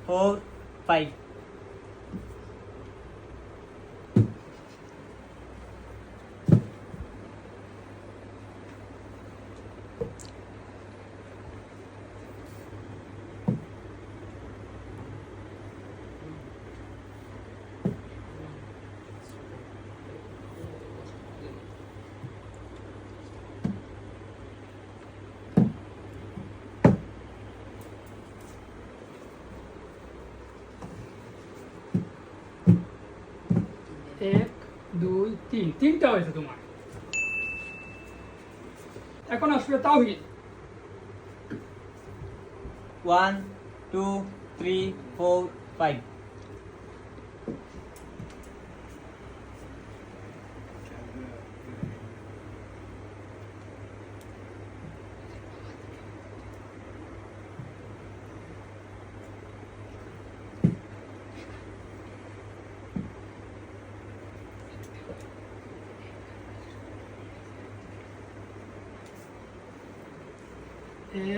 4, 5. এক দুই তিন, তিনটা হয়েছে তোমার। এখন আসবে তাওহীদ। 1, 2, 3, 4, 5.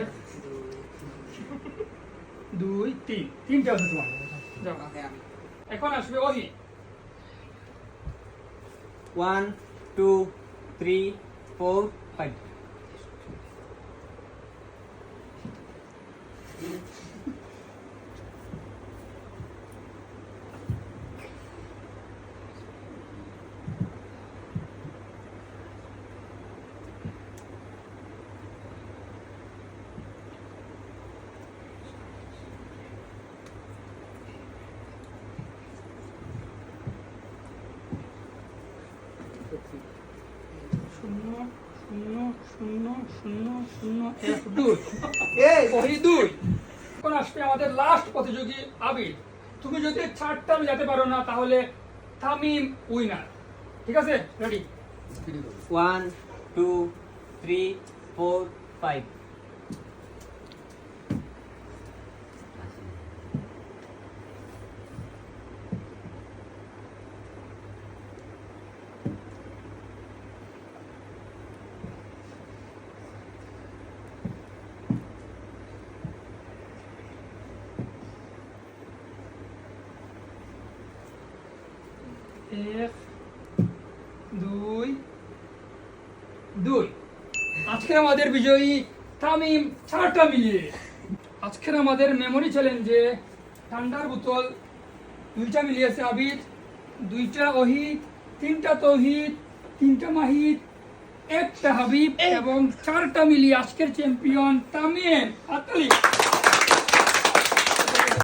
এক দুই তিন, তিনটা হয়েছে তোমার। যাও। এখন আসবে ওহি। 1, 2, 3, 4, 5. শূন্য শূন্য শূন্য শূন্য শূন্য এক দুই, ওহি দুই। এখন আসবে আমাদের লাস্ট প্রতিযোগী আবির। তুমি যদি চারটা যেতে পারো না তাহলে তামিম উইনার। ঠিক আছে, রেডি? 1, 2, 3, 4, 5. এক দুই দুই। আজকের আমাদের বিজয়ী তামিম, চারটা মিলিয়ে। আজকের আমাদের মেমোরি চ্যালেঞ্জে ঠান্ডার বোতল দুইটা মিলিয়েছে আবিদ, দুইটা ওহিদ, তিনটা তৌহিদ, তিনটা মাহিদ, একটা হাবিব এবং চারটা মিলিয়ে আজকের চ্যাম্পিয়ন তামিম। হাততালি।